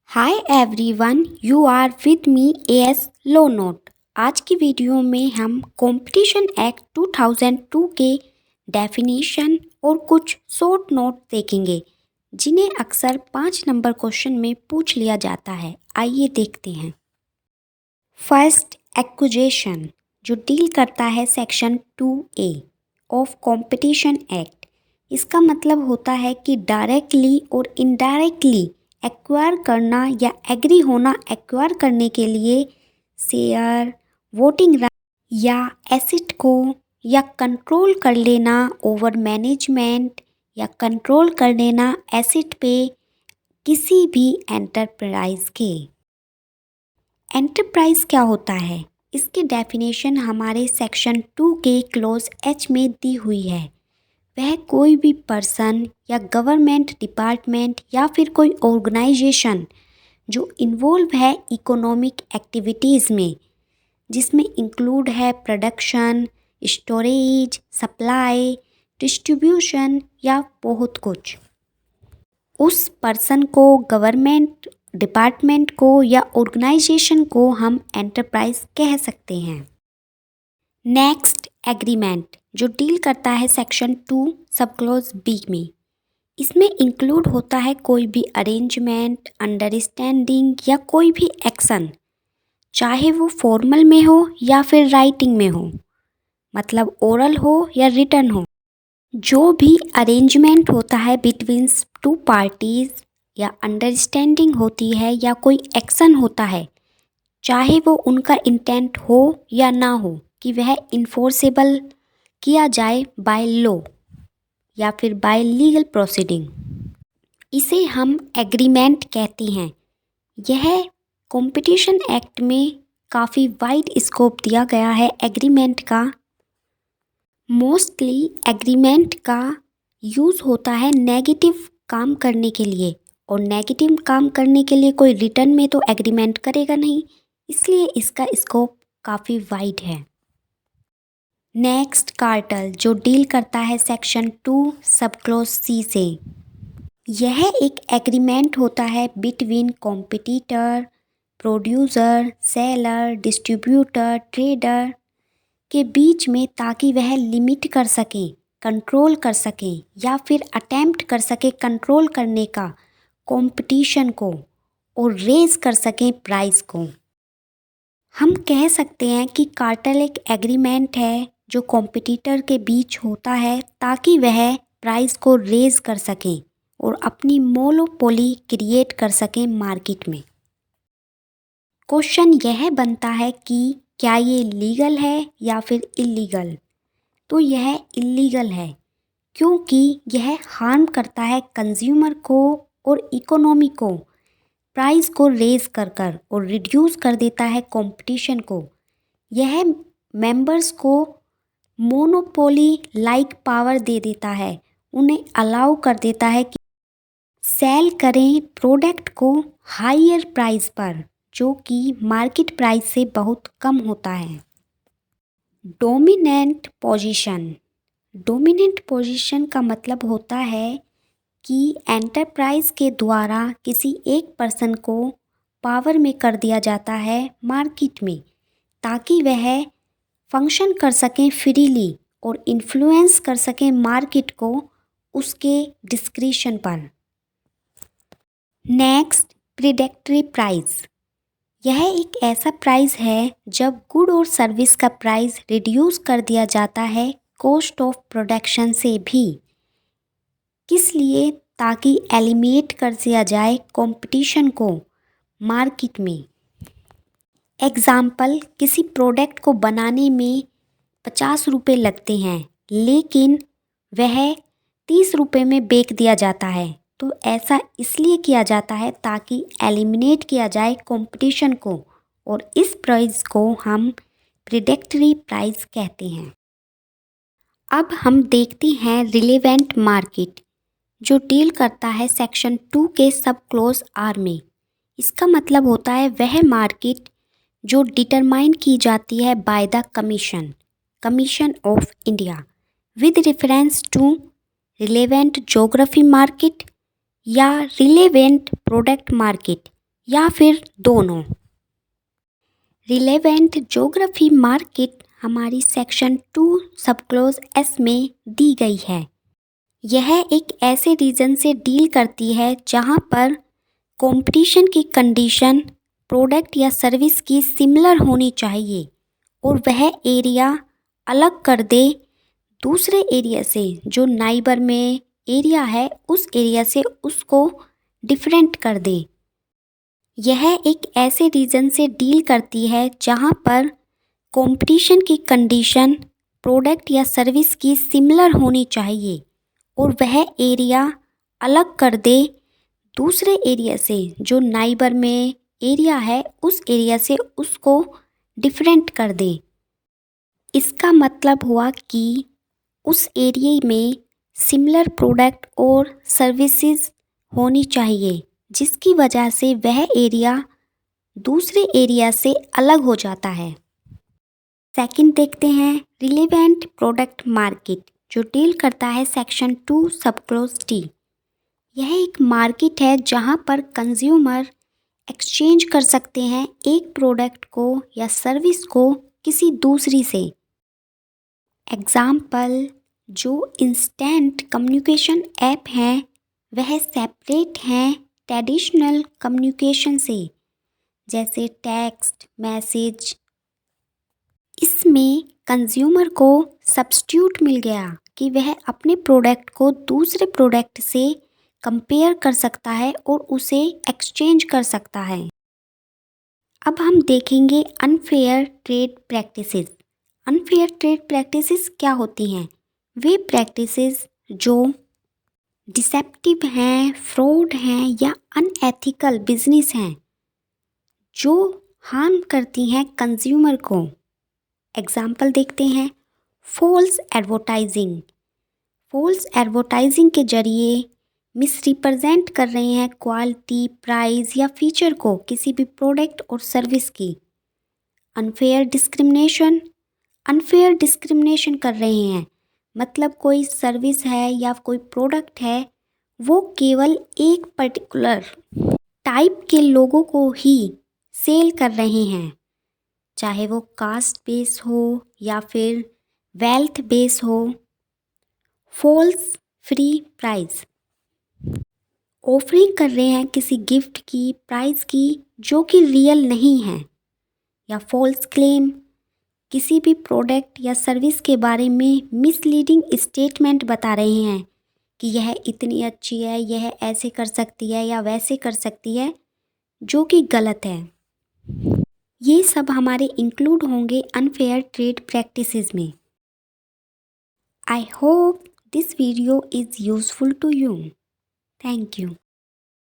Hi everyone, you are with me AS law note. आज की video में हम कंपटीशन एक्ट 2002 के डेफिनेशन और कुछ शॉर्ट नोट देखेंगे जिन्हें अक्सर 5 नंबर क्वेश्चन में पूछ लिया जाता है। आइए देखते हैं। फर्स्ट, एक्विजिशन जो डील करता है section 2A of competition act. इसका मतलब होता है कि डायरेक्टली और इनडायरेक्टली एक्वायर करना या एग्री होना एक्वायर करने के लिए शेयर, वोटिंग राइट या एसेट को या कंट्रोल कर लेना ओवर मैनेजमेंट या कंट्रोल कर लेना एसेट पे किसी भी एंटरप्राइज के। एंटरप्राइज क्या होता है? इसकी डेफिनेशन हमारे सेक्शन 2 के क्लोज H में दी हुई है। वह कोई भी पर्सन या गवर्नमेंट डिपार्टमेंट या फिर कोई ऑर्गेनाइजेशन जो इन्वॉल्व है इकोनॉमिक एक्टिविटीज़ में, जिसमें इंक्लूड है प्रोडक्शन, स्टोरेज, सप्लाई, डिस्ट्रीब्यूशन या बहुत कुछ। उस पर्सन को, गवर्नमेंट डिपार्टमेंट को या ऑर्गेनाइजेशन को हम एंटरप्राइज कह सकते हैं। नेक्स्ट, एग्रीमेंट जो डील करता है सेक्शन 2 सब क्लोज B में। इसमें इंक्लूड होता है कोई भी अरेंजमेंट, अंडरस्टैंडिंग या कोई भी एक्शन, चाहे वो फॉर्मल में हो या फिर राइटिंग में हो, मतलब ओरल हो या रिटन हो। जो भी अरेंजमेंट होता है बिटवीन 2 पार्टीज या अंडरस्टैंडिंग होती है या कोई एक्शन होता है, चाहे वो उनका इंटेंट हो या ना हो कि वह इन्फोर्सेबल किया जाए बाय लॉ या फिर बाय लीगल प्रोसीडिंग, इसे हम एग्रीमेंट कहते हैं। यह कंपटीशन एक्ट में काफ़ी वाइड स्कोप दिया गया है एग्रीमेंट का। मोस्टली एग्रीमेंट का यूज़ होता है नेगेटिव काम करने के लिए, और नेगेटिव काम करने के लिए कोई रिटर्न में तो एग्रीमेंट करेगा नहीं, इसलिए इसका स्कोप काफ़ी वाइड है। नेक्स्ट, कार्टेल जो डील करता है सेक्शन 2 सब क्लोज C से। यह एक एग्रीमेंट होता है between competitor, producer, seller, distributor, trader के बीच में, ताकि वह लिमिट कर सकें, कंट्रोल कर सकें या फिर अटेम्प्ट कर सकें कंट्रोल करने का कंपटीशन को और रेज कर सकें प्राइस को। हम कह सकते हैं कि कार्टेल एक एग्रीमेंट है जो कॉम्पिटिटर के बीच होता है ताकि वह प्राइस को रेज कर सकें और अपनी मोनोपोली क्रिएट कर सकें मार्केट में। क्वेश्चन यह बनता है कि क्या ये लीगल है या फिर इलीगल? तो यह इलीगल है क्योंकि यह हार्म करता है कंज्यूमर को और इकोनॉमी को, प्राइस को रेज कर और रिड्यूस कर देता है कंपटीशन को। यह मेंबर्स को मोनोपोली लाइक पावर दे देता है, उन्हें अलाउ कर देता है कि सेल करें प्रोडक्ट को हायर प्राइस पर, जो कि मार्केट प्राइस से बहुत कम होता है। Dominant position. डोमिनेंट पोजीशन का मतलब होता है कि एंटरप्राइज के द्वारा किसी एक पर्सन को पावर में कर दिया जाता है मार्केट में, ताकि वह फंक्शन कर सकें फ्रीली और इन्फ्लुएंस कर सकें मार्केट को उसके डिस्क्रिशन पर। Next, predatory price. यह एक ऐसा प्राइस है जब गुड और सर्विस का प्राइस रिड्यूस कर दिया जाता है कॉस्ट ऑफ प्रोडक्शन से भी, किस लिए? ताकि एलिमिनेट कर दिया जाए कंपटीशन को मार्केट में। एग्जाम्पल, किसी प्रोडक्ट को बनाने में 50 रुपये लगते हैं लेकिन वह 30 रुपये में बेच दिया जाता है, तो ऐसा इसलिए किया जाता है ताकि एलिमिनेट किया जाए कंपटीशन को, और इस प्राइस को हम प्रिडेक्टरी प्राइस कहते हैं। अब हम देखते हैं रिलेवेंट मार्केट जो डील करता है सेक्शन 2 के सब क्लोज R में। इसका मतलब होता है वह मार्केट जो डिटरमाइन की जाती है by the commission of India with reference to relevant geography market या रिलेवेंट प्रोडक्ट मार्केट या फिर दोनों। रिलेवेंट ज्योग्राफी मार्केट हमारी सेक्शन 2 सब क्लोज एस में दी गई है। यह एक ऐसे रीजन से डील करती है जहां पर कंपटीशन की कंडीशन प्रोडक्ट या सर्विस की सिमिलर होनी चाहिए और वह एरिया अलग कर दे दूसरे एरिया से, जो नाइबर में एरिया है उस एरिया से उसको डिफरेंट कर दे। यह एक ऐसे रीजन से डील करती है जहां पर कंपटीशन की कंडीशन प्रोडक्ट या सर्विस की सिमिलर होनी चाहिए और वह एरिया अलग कर दे दूसरे एरिया से, जो नाइबर में एरिया है उस एरिया से उसको डिफरेंट कर दे। इसका मतलब हुआ कि उस एरिया में सिमिलर प्रोडक्ट और सर्विसेज होनी चाहिए, जिसकी वजह से वह एरिया दूसरे एरिया से अलग हो जाता है। सेकंड देखते हैं रिलेवेंट प्रोडक्ट मार्केट, जो डील करता है सेक्शन 2 सब क्लोज टी। यह एक मार्केट है जहां पर कंज्यूमर एक्सचेंज कर सकते हैं एक प्रोडक्ट को या सर्विस को किसी दूसरी से। एग्जाम्पल, जो इंस्टेंट कम्युनिकेशन ऐप हैं वह सेपरेट हैं ट्रेडिशनल कम्युनिकेशन से, जैसे टेक्स्ट मैसेज। इसमें कंज्यूमर को सब्स्टिट्यूट मिल गया कि वह अपने प्रोडक्ट को दूसरे प्रोडक्ट से कंपेयर कर सकता है और उसे एक्सचेंज कर सकता है। अब हम देखेंगे unfair trade practices. Unfair trade practices क्या होती हैं? वे प्रैक्टिसेस जो डिसेप्टिव हैं, फ्रॉड हैं या अनएथिकल बिजनेस हैं, जो हार्म करती हैं कंज्यूमर को। एग्जाम्पल देखते हैं, फॉल्स एडवर्टाइजिंग। फॉल्स एडवर्टाइजिंग के जरिए मिसरिप्रेजेंट कर रहे हैं क्वालिटी, प्राइस या फीचर को किसी भी प्रोडक्ट और सर्विस की। Unfair discrimination. अनफेयर डिस्क्रिमिनेशन कर रहे हैं, मतलब कोई सर्विस है या कोई प्रोडक्ट है वो केवल एक पर्टिकुलर टाइप के लोगों को ही सेल कर रहे हैं, चाहे वो कास्ट बेस हो या फिर वेल्थ बेस हो। False free price. ऑफरिंग कर रहे हैं किसी गिफ्ट की, प्राइस की जो कि रियल नहीं है। या फॉल्स क्लेम, किसी भी प्रोडक्ट या सर्विस के बारे में मिसलीडिंग स्टेटमेंट बता रहे हैं कि यह इतनी अच्छी है, यह ऐसे कर सकती है या वैसे कर सकती है, जो कि गलत है। ये सब हमारे इंक्लूड होंगे अनफेयर ट्रेड प्रैक्टिसेस में। I hope this video is useful to you. Thank you.